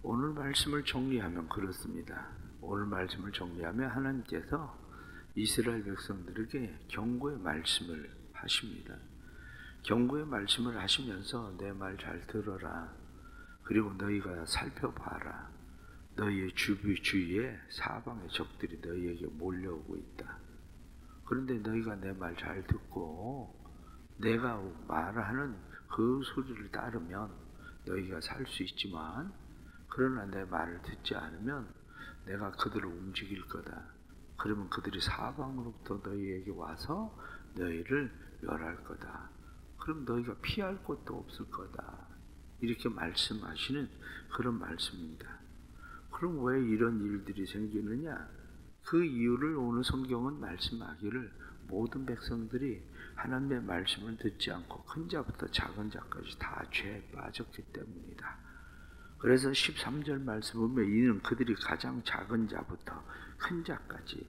오늘 말씀을 정리하면 그렇습니다. 오늘 말씀을 정리하면 하나님께서 이스라엘 백성들에게 경고의 말씀을 하십니다. 경고의 말씀을 하시면서 내 말 잘 들어라. 그리고 너희가 살펴봐라. 너희의 주위에 사방의 적들이 너희에게 몰려오고 있다. 그런데 너희가 내 말 잘 듣고 내가 말하는 그 소리를 따르면 너희가 살 수 있지만, 그러나 내 말을 듣지 않으면 내가 그들을 움직일 거다. 그러면 그들이 사방으로부터 너희에게 와서 너희를 멸할 거다. 그럼 너희가 피할 곳도 없을 거다. 이렇게 말씀하시는 그런 말씀입니다. 그럼 왜 이런 일들이 생기느냐? 그 이유를 오늘 성경은 말씀하기를 모든 백성들이 하나님의 말씀을 듣지 않고 큰 자부터 작은 자까지 다 죄에 빠졌기 때문이다. 그래서 13절 말씀 보면 이는 그들이 가장 작은 자부터 큰 자까지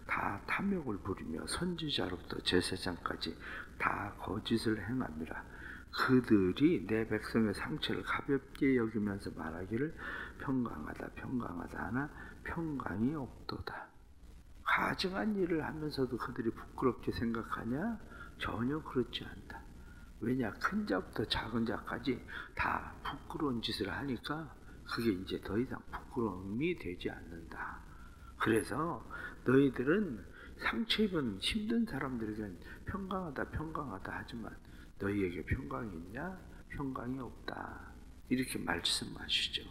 다 탐욕을 부리며 선지자로부터 제사장까지 다 거짓을 행함이라. 그들이 내 백성의 상처를 가볍게 여기면서 말하기를 평강하다 평강하다 하나 평강이 없도다. 가증한 일을 하면서도 그들이 부끄럽게 생각하냐? 전혀 그렇지 않다. 왜냐? 큰 자부터 작은 자까지 다 부끄러운 짓을 하니까 그게 이제 더 이상 부끄러움이 되지 않는다. 그래서 너희들은 상처 입은 힘든 사람들에게는 평강하다 평강하다 하지만 너희에게 평강이 있냐? 평강이 없다. 이렇게 말씀하시죠.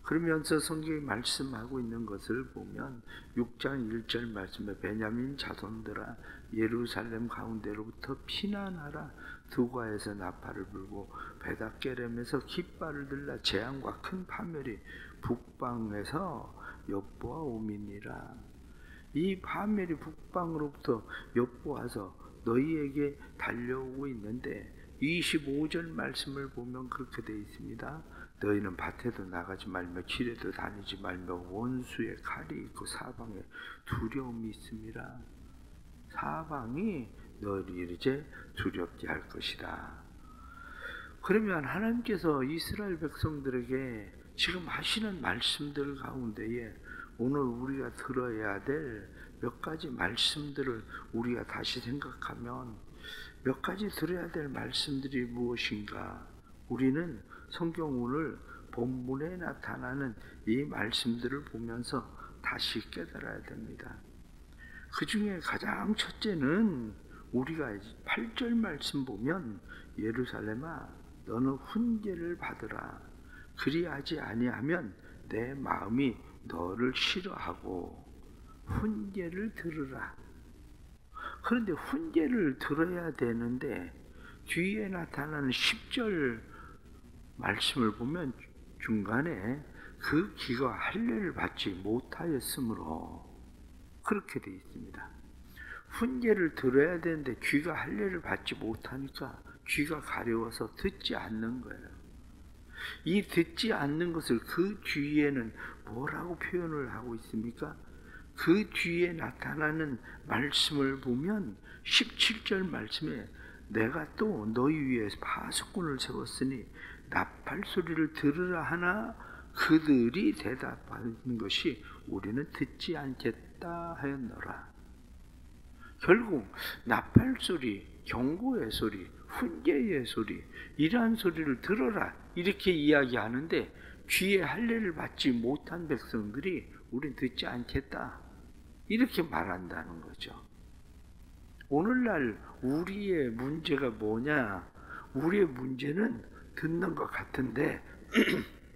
그러면서 성경이 말씀하고 있는 것을 보면 6장 1절 말씀에 베냐민 자손들아 예루살렘 가운데로부터 피난하라. 두과에서 나팔을 불고 베닷게렘에서 깃발을 들라. 재앙과 큰 파멸이 북방에서 엿보아 오미니라. 이 파멸이 북방으로부터 엿보아서 너희에게 달려오고 있는데 25절 말씀을 보면 그렇게 되어 있습니다. 너희는 밭에도 나가지 말며 길에도 다니지 말며 원수의 칼이 있고 사방에 두려움이 있음이라. 사방이 너희를 이제 두렵게 할 것이다. 그러면 하나님께서 이스라엘 백성들에게 지금 하시는 말씀들 가운데에 오늘 우리가 들어야 될 몇 가지 말씀들을 우리가 다시 생각하면 몇 가지 들어야 될 말씀들이 무엇인가? 우리는 성경 오늘 본문에 나타나는 이 말씀들을 보면서 다시 깨달아야 됩니다. 그 중에 가장 첫째는 우리가 8절 말씀 보면 예루살렘아 너는 훈계를 받으라. 그리하지 아니하면 내 마음이 너를 싫어하고 훈계를 들으라. 그런데 훈계를 들어야 되는데 뒤에 나타나는 10절 말씀을 보면 중간에 그 귀가 할례를 받지 못하였으므로 그렇게 되어 있습니다. 훈계를 들어야 되는데 귀가 할례를 받지 못하니까 귀가 가려워서 듣지 않는 거예요. 이 듣지 않는 것을 그 뒤에는 뭐라고 표현을 하고 있습니까? 그 뒤에 나타나는 말씀을 보면 17절 말씀에 내가 또 너희 위에 파수꾼을 세웠으니 나팔 소리를 들으라 하나 그들이 대답하는 것이 우리는 듣지 않겠다 하였노라. 결국 나팔 소리, 경고의 소리, 훈계의 소리 이러한 소리를 들어라 이렇게 이야기하는데 귀에 할례를 받지 못한 백성들이 우린 듣지 않겠다 이렇게 말한다는 거죠. 오늘날 우리의 문제가 뭐냐? 우리의 문제는 듣는 것 같은데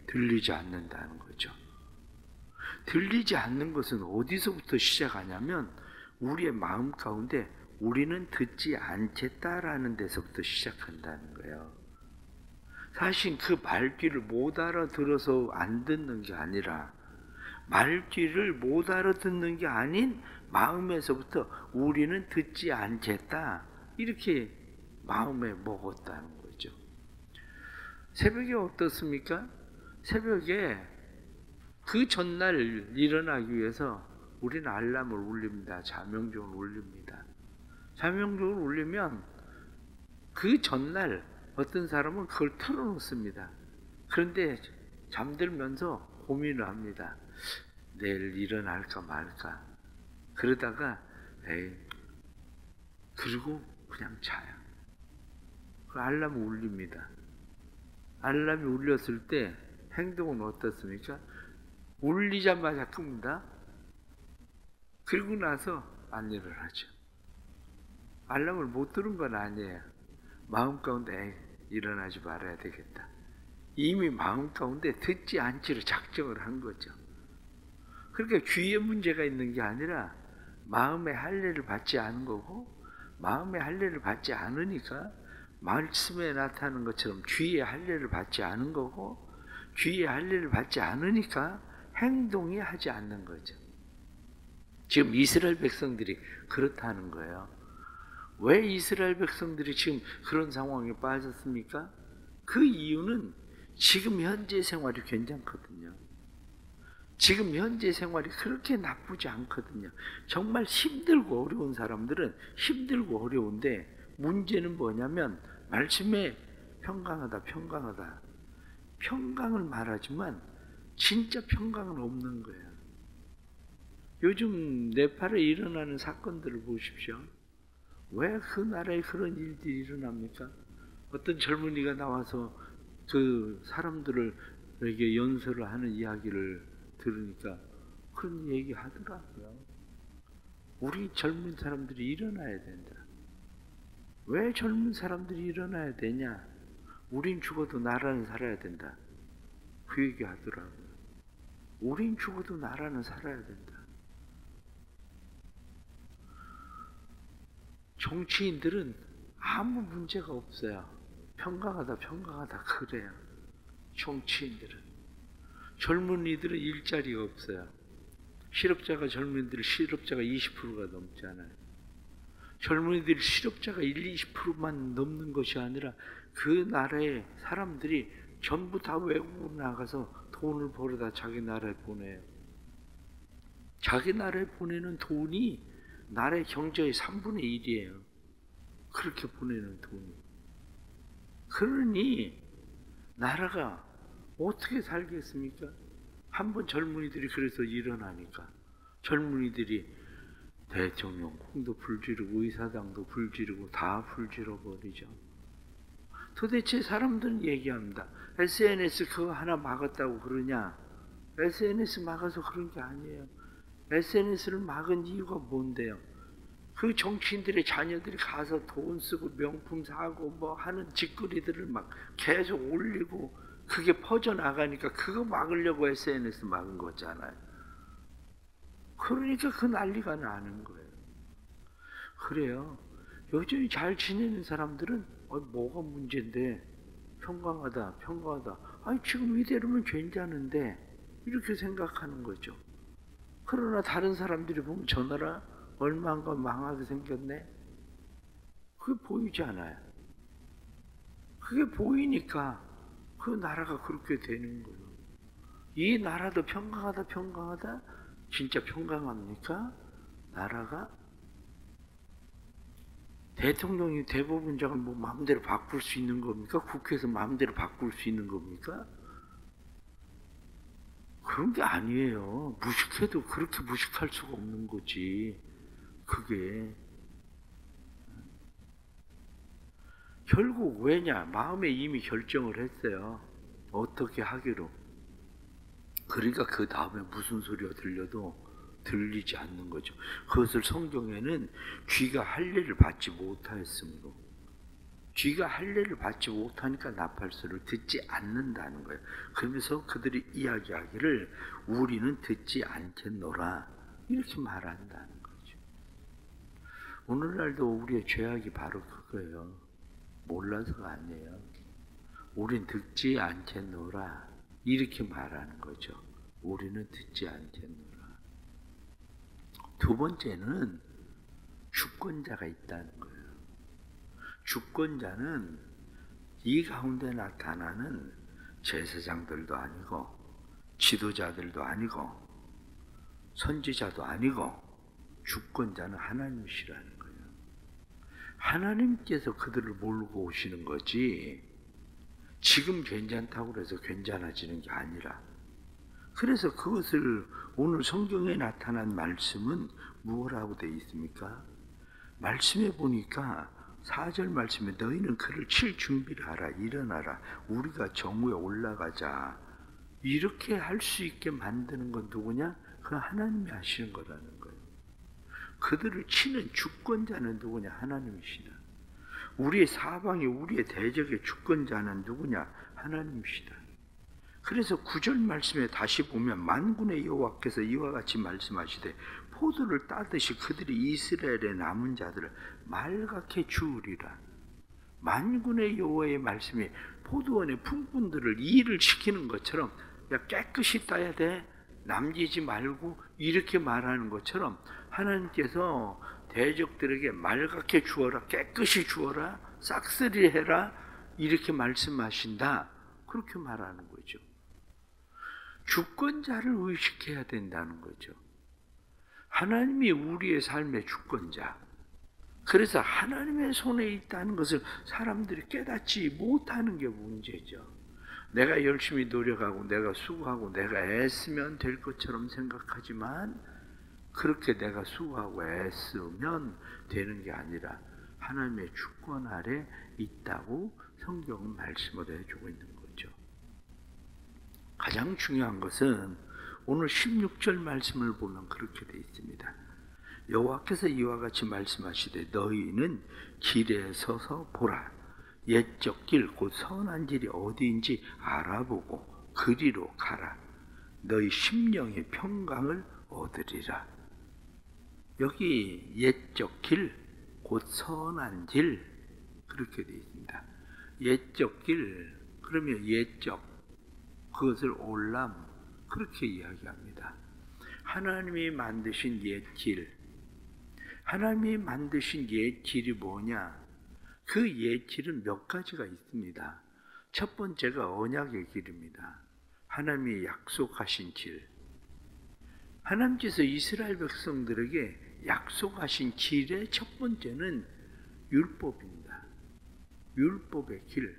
들리지 않는다는 거죠. 들리지 않는 것은 어디서부터 시작하냐면 우리의 마음 가운데 우리는 듣지 않겠다라는 데서부터 시작한다는 거예요. 사실 그 말귀를 못 알아들어서 안 듣는 게 아니라 말귀를 못 알아듣는 게 아닌 마음에서부터 우리는 듣지 않겠다 이렇게 마음에 먹었다는 거죠. 새벽에 어떻습니까? 새벽에 그 전날 일어나기 위해서 우리는 알람을 울립니다. 자명종을 울립니다. 자명종을 울리면 그 전날 어떤 사람은 그걸 틀어놓습니다. 그런데 잠들면서 고민을 합니다. 내일 일어날까 말까. 그러다가 그리고 그냥 자요. 그 알람이 울립니다. 알람이 울렸을 때 행동은 어떻습니까? 울리자마자 끕니다. 그리고 나서 안 일어나죠. 알람을 못 들은 건 아니에요. 마음 가운데 일어나지 말아야 되겠다. 이미 마음 가운데 듣지 않기로 작정을 한 거죠. 그러니까 귀에 문제가 있는 게 아니라 마음의 할례를 받지 않은 거고, 마음의 할례를 받지 않으니까 말씀에 나타나는 것처럼 귀의 할례를 받지 않은 거고, 귀의 할례를 받지 않으니까 행동이 하지 않는 거죠. 지금 이스라엘 백성들이 그렇다는 거예요. 왜 이스라엘 백성들이 지금 그런 상황에 빠졌습니까? 그 이유는 지금 현재 생활이 괜찮거든요. 지금 현재 생활이 그렇게 나쁘지 않거든요. 정말 힘들고 어려운 사람들은 힘들고 어려운데, 문제는 뭐냐면 말씀에 평강하다 평강하다, 평강을 말하지만 진짜 평강은 없는 거예요. 요즘 네팔에 일어나는 사건들을 보십시오. 왜 그 나라에 그런 일들이 일어납니까? 어떤 젊은이가 나와서 그 사람들에게 연설을 하는 이야기를 들으니까 그런 얘기 하더라고요. 우리 젊은 사람들이 일어나야 된다. 왜 젊은 사람들이 일어나야 되냐? 우린 죽어도 나라는 살아야 된다. 그 얘기 하더라고요. 우린 죽어도 나라는 살아야 된다. 정치인들은 아무 문제가 없어요. 평강하다 평강하다 그래요. 정치인들은. 젊은이들은 일자리가 없어요. 실업자가 젊은이들 실업자가 20%가 넘잖아요. 젊은이들 실업자가 20%만 넘는 것이 아니라 그 나라의 사람들이 전부 다 외국으로 나가서 돈을 벌어다 자기 나라에 보내요. 자기 나라에 보내는 돈이 나라의 경제의 3분의 1이에요. 그렇게 보내는 돈이. 그러니 나라가 어떻게 살겠습니까? 한번 젊은이들이 그래서 일어나니까 젊은이들이 대통령 콩도 불지르고 의사당도 불지르고 다 불질러버리죠. 도대체 사람들은 얘기합니다. SNS 그거 하나 막았다고 그러냐? SNS 막아서 그런 게 아니에요. SNS를 막은 이유가 뭔데요? 그 정치인들의 자녀들이 가서 돈 쓰고 명품 사고 뭐 하는 짓거리들을 막 계속 올리고 그게 퍼져나가니까 그거 막으려고 SNS 막은 거잖아요. 그러니까 그 난리가 나는 거예요. 그래요. 여전히 잘 지내는 사람들은 뭐가 문제인데 평강하다 평강하다, 아니 지금 이대로면 괜찮은데 이렇게 생각하는 거죠. 그러나 다른 사람들이 보면 저 나라 얼마인가 망하게 생겼네? 그게 보이지 않아요. 그게 보이니까 그 나라가 그렇게 되는 거예요. 이 나라도 평강하다 평강하다, 진짜 평강합니까? 나라가? 대통령이 대법원장을 뭐 마음대로 바꿀 수 있는 겁니까? 국회에서 마음대로 바꿀 수 있는 겁니까? 그런 게 아니에요. 무식해도 그렇게 무식할 수가 없는 거지. 그게 결국 왜냐? 마음에 이미 결정을 했어요. 어떻게 하기로. 그러니까 그 다음에 무슨 소리가 들려도 들리지 않는 거죠. 그것을 성경에는 귀가 할례를 받지 못하였으므로, 귀가 할례를 받지 못하니까 나팔소리를 듣지 않는다는 거예요. 그러면서 그들이 이야기하기를 우리는 듣지 않겠노라 이렇게 말한다는 거죠. 오늘날도 우리의 죄악이 바로 그거예요. 몰라서가 아니에요. 우린 듣지 않겠노라 이렇게 말하는 거죠. 우리는 듣지 않겠노라. 두 번째는 주권자가 있다는 거예요. 주권자는 이 가운데 나타나는 제사장들도 아니고 지도자들도 아니고 선지자도 아니고 주권자는 하나님이시라는 거예요. 하나님께서 그들을 몰고 오시는 거지 지금 괜찮다고 해서 괜찮아지는 게 아니라, 그래서 그것을 오늘 성경에 나타난 말씀은 무엇라고 되어 있습니까? 말씀에 보니까 4절 말씀에 너희는 그를 칠 준비를 하라. 일어나라. 우리가 정오에 올라가자. 이렇게 할 수 있게 만드는 건 누구냐? 그 하나님이 하시는 거라는 거예요. 그들을 치는 주권자는 누구냐? 하나님이시다. 우리의 사방에 우리의 대적의 주권자는 누구냐? 하나님이시다. 그래서 9절 말씀에 다시 보면 만군의 여호와께서 이와 같이 말씀하시되 포도를 따듯이 그들이 이스라엘의 남은 자들을 말갛게 주우리라. 만군의 여호와의 말씀이 포도원의 품꾼들을 일을 시키는 것처럼, 야 깨끗이 따야 돼, 남기지 말고, 이렇게 말하는 것처럼 하나님께서 대적들에게 말갛게 주어라, 깨끗이 주어라, 싹쓸이 해라, 이렇게 말씀하신다. 그렇게 말하는 거죠. 주권자를 의식해야 된다는 거죠. 하나님이 우리의 삶의 주권자. 그래서 하나님의 손에 있다는 것을 사람들이 깨닫지 못하는 게 문제죠. 내가 열심히 노력하고 내가 수고하고 내가 애쓰면 될 것처럼 생각하지만, 그렇게 내가 수고하고 애쓰면 되는 게 아니라 하나님의 주권 아래 있다고 성경은 말씀을 해주고 있는 거죠. 가장 중요한 것은 오늘 16절 말씀을 보면 그렇게 되어 있습니다. 여호와께서 이와 같이 말씀하시되 너희는 길에 서서 보라. 옛적 길 곧 선한 길이 어디인지 알아보고 그리로 가라. 너희 심령의 평강을 얻으리라. 여기 옛적 길 곧 선한 길, 그렇게 되어 있습니다. 옛적 길, 그러면 옛적, 그것을 올람, 그렇게 이야기합니다. 하나님이 만드신 옛 길, 하나님이 만드신 옛 길이 뭐냐? 그 옛 길은 몇 가지가 있습니다. 첫 번째가 언약의 길입니다. 하나님이 약속하신 길. 하나님께서 이스라엘 백성들에게 약속하신 길의 첫 번째는 율법입니다. 율법의 길.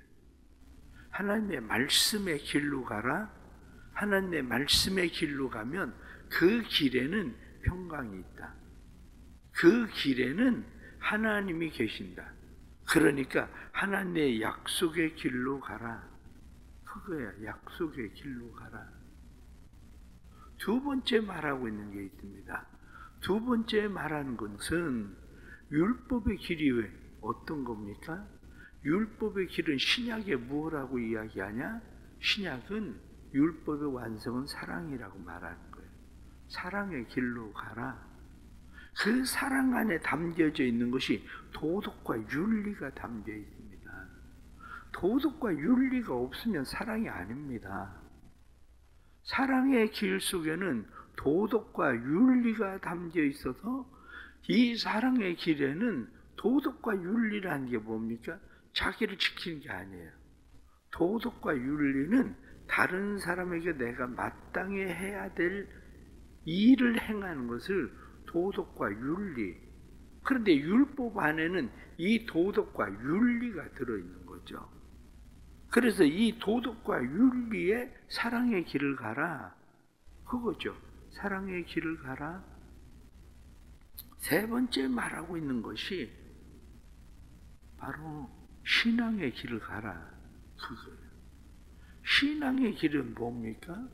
하나님의 말씀의 길로 가라. 하나님의 말씀의 길로 가면 그 길에는 평강이 있다. 그 길에는 하나님이 계신다. 그러니까 하나님의 약속의 길로 가라. 그거야. 약속의 길로 가라. 두 번째 말하고 있는 게 있습니다. 두 번째 말하는 것은 율법의 길이 왜 어떤 겁니까? 율법의 길은 신약에 무엇라고 이야기하냐? 신약은 율법의 완성은 사랑이라고 말하는 거예요. 사랑의 길로 가라. 그 사랑 안에 담겨져 있는 것이 도덕과 윤리가 담겨 있습니다. 도덕과 윤리가 없으면 사랑이 아닙니다. 사랑의 길 속에는 도덕과 윤리가 담겨 있어서, 이 사랑의 길에는 도덕과 윤리라는 게 뭡니까? 자기를 지키는 게 아니에요. 도덕과 윤리는 다른 사람에게 내가 마땅히 해야 될 일을 행하는 것을 도덕과 윤리. 그런데 율법 안에는 이 도덕과 윤리가 들어있는 거죠. 그래서 이 도덕과 윤리에 사랑의 길을 가라. 그거죠. 사랑의 길을 가라. 세 번째 말하고 있는 것이 바로 신앙의 길을 가라. 그거예요. 신앙의 길은 뭡니까?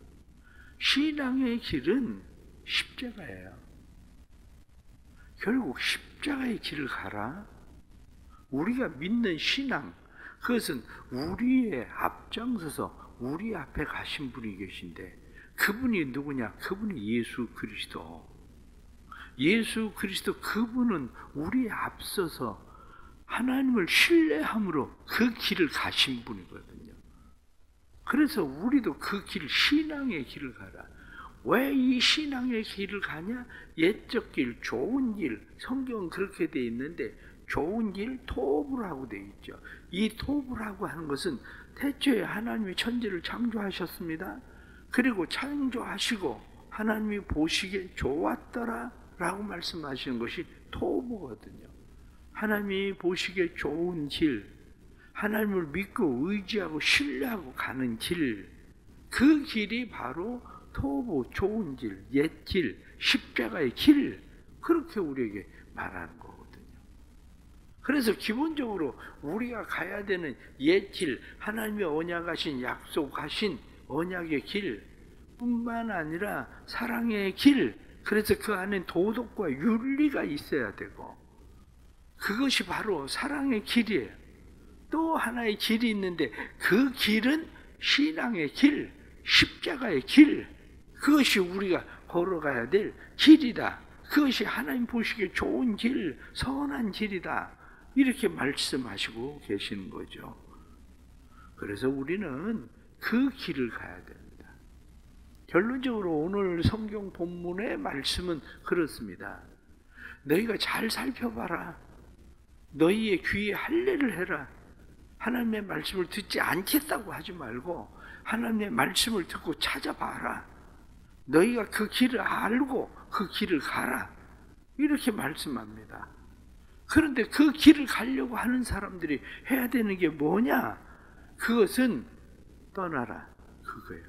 신앙의 길은 십자가예요. 결국 십자가의 길을 가라. 우리가 믿는 신앙, 그것은 우리의 앞장서서 우리 앞에 가신 분이 계신데, 그분이 누구냐? 그분이 예수 그리스도. 예수 그리스도, 그분은 우리에 앞서서 하나님을 신뢰함으로 그 길을 가신 분이거든요. 그래서 우리도 그 길, 신앙의 길을 가라. 왜 이 신앙의 길을 가냐? 옛적 길, 좋은 길, 성경은 그렇게 되어 있는데, 좋은 길, 토브라고 되어 있죠. 이 토브라고 하는 것은 태초에 하나님이 천지를 창조하셨습니다. 그리고 창조하시고 하나님이 보시기에 좋았더라 라고 말씀하시는 것이 토브거든요. 하나님이 보시기에 좋은 길, 하나님을 믿고 의지하고 신뢰하고 가는 길, 그 길이 바로 토부, 좋은 길, 옛 길, 십자가의 길, 그렇게 우리에게 말하는 거거든요. 그래서 기본적으로 우리가 가야 되는 옛 길, 하나님의 언약하신, 약속하신 언약의 길 뿐만 아니라 사랑의 길, 그래서 그 안에 도덕과 윤리가 있어야 되고, 그것이 바로 사랑의 길이에요. 또 하나의 길이 있는데 그 길은 신앙의 길, 십자가의 길, 그것이 우리가 걸어가야 될 길이다. 그것이 하나님 보시기에 좋은 길, 선한 길이다. 이렇게 말씀하시고 계시는 거죠. 그래서 우리는 그 길을 가야 됩니다. 결론적으로 오늘 성경 본문의 말씀은 그렇습니다. 너희가 잘 살펴봐라. 너희의 귀에 할례를 해라. 하나님의 말씀을 듣지 않겠다고 하지 말고 하나님의 말씀을 듣고 찾아봐라. 너희가 그 길을 알고 그 길을 가라. 이렇게 말씀합니다. 그런데 그 길을 가려고 하는 사람들이 해야 되는 게 뭐냐? 그것은 떠나라. 그거예요.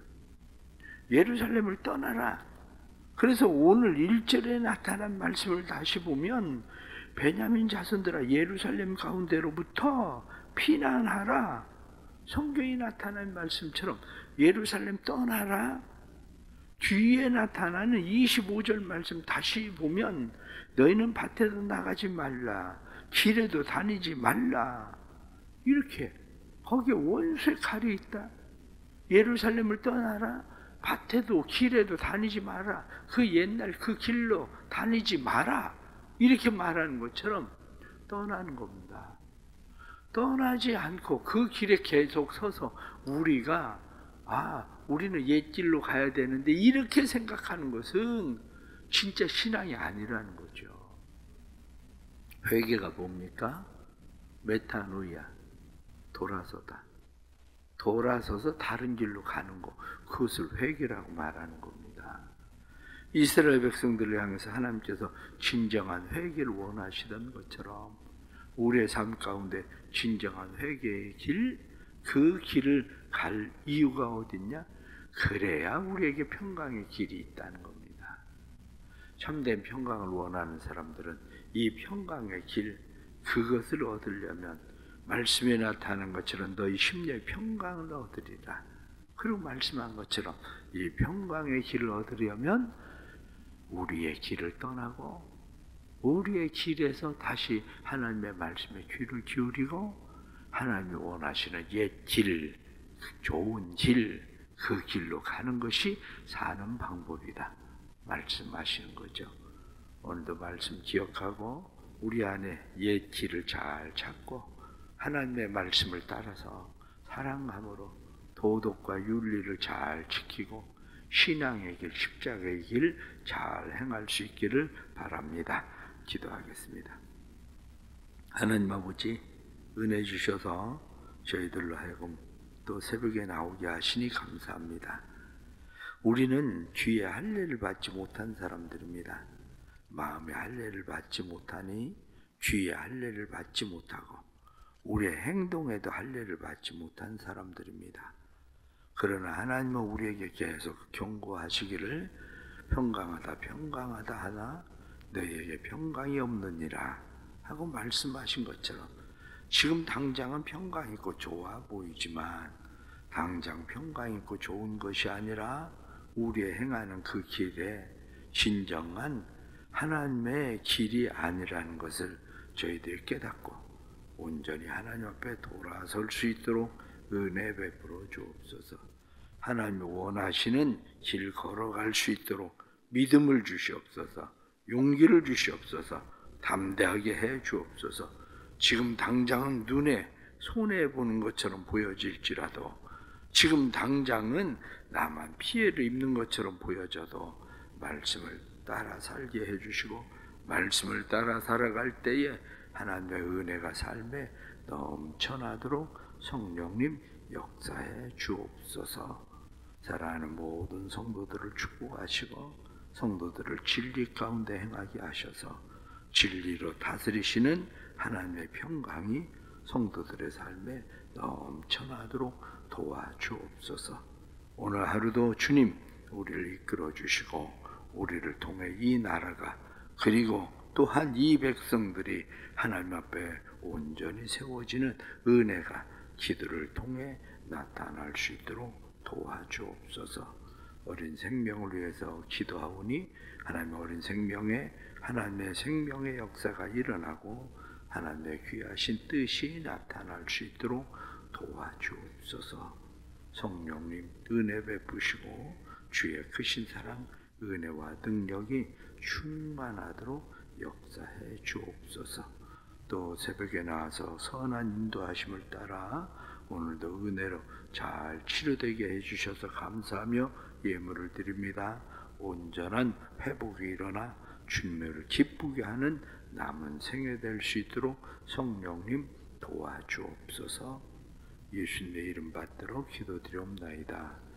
예루살렘을 떠나라. 그래서 오늘 1절에 나타난 말씀을 다시 보면 베냐민 자손들아 예루살렘 가운데로부터 피난하라. 성경이 나타난 말씀처럼 예루살렘 떠나라. 뒤에 나타나는 25절 말씀 다시 보면 너희는 밭에도 나가지 말라. 길에도 다니지 말라. 이렇게 거기에 원수의 칼이 있다. 예루살렘을 떠나라. 밭에도 길에도 다니지 마라. 그 옛날 그 길로 다니지 마라. 이렇게 말하는 것처럼 떠나는 겁니다. 떠나지 않고 그 길에 계속 서서 우리가 우리는 옛 길로 가야 되는데 이렇게 생각하는 것은 진짜 신앙이 아니라는 거죠. 회개가 뭡니까? 메타노이아, 돌아서다. 돌아서서 다른 길로 가는 거, 그것을 회개라고 말하는 겁니다. 이스라엘 백성들을 향해서 하나님께서 진정한 회개를 원하시던 것처럼 우리의 삶 가운데 진정한 회개의 길, 그 길을 갈 이유가 어딨냐? 그래야 우리에게 평강의 길이 있다는 겁니다. 참된 평강을 원하는 사람들은 이 평강의 길, 그것을 얻으려면 말씀에 나타난 것처럼 너희 심령의 평강을 얻으리라. 그리고 말씀한 것처럼 이 평강의 길을 얻으려면 우리의 길을 떠나고 우리의 길에서 다시 하나님의 말씀에 귀를 기울이고 하나님이 원하시는 옛 길, 좋은 길, 그 길로 가는 것이 사는 방법이다 말씀하시는 거죠. 오늘도 말씀 기억하고 우리 안에 옛 길을 잘 찾고 하나님의 말씀을 따라서 사랑함으로 도덕과 윤리를 잘 지키고 신앙의 길, 십자가의 길 잘 행할 수 있기를 바랍니다. 기도하겠습니다. 하나님 아버지, 은혜 주셔서 저희들로 하여금 또 새벽에 나오게 하시니 감사합니다. 우리는 귀에 할례를 받지 못한 사람들입니다. 마음에 할례를 받지 못하니 귀에 할례를 받지 못하고 우리의 행동에도 할례를 받지 못한 사람들입니다. 그러나 하나님은 우리에게 계속 경고하시기를 평강하다 하나 너희에게 평강이 없느니라 하고 말씀하신 것처럼 지금 당장은 평강 있고 좋아 보이지만 당장 평강 있고 좋은 것이 아니라 우리의 행하는 그 길에 진정한 하나님의 길이 아니라는 것을 저희들이 깨닫고 온전히 하나님 앞에 돌아설 수 있도록 은혜 베풀어 주옵소서. 하나님이 원하시는 길 걸어갈 수 있도록 믿음을 주시옵소서. 용기를 주시옵소서. 담대하게 해 주옵소서. 지금 당장은 눈에 손해보는 것처럼 보여질지라도 지금 당장은 나만 피해를 입는 것처럼 보여져도 말씀을 따라 살게 해주시고 말씀을 따라 살아갈 때에 하나님의 은혜가 삶에 넘쳐나도록 성령님 역사해 주옵소서. 사랑하는 모든 성도들을 축복하시고 성도들을 진리 가운데 행하게 하셔서 진리로 다스리시는 하나님의 평강이 성도들의 삶에 넘쳐나도록 도와주옵소서. 오늘 하루도 주님 우리를 이끌어 주시고 우리를 통해 이 나라가 그리고 또한 이 백성들이 하나님 앞에 온전히 세워지는 은혜가 기도를 통해 나타날 수 있도록 도와주옵소서. 어린 생명을 위해서 기도하오니 하나님의 어린 생명에 하나님의 생명의 역사가 일어나고 하나님의 귀하신 뜻이 나타날 수 있도록 도와주옵소서. 성령님 은혜 베푸시고 주의 크신 사랑 은혜와 능력이 충만하도록 역사해 주옵소서. 또 새벽에 나와서 선한 인도하심을 따라 오늘도 은혜로 잘 치료되게 해주셔서 감사하며 예물을 드립니다. 온전한 회복이 일어나 주님을 기쁘게 하는 남은 생애 될 수 있도록 성령님 도와주옵소서. 예수님의 이름 받들어 기도드리옵나이다.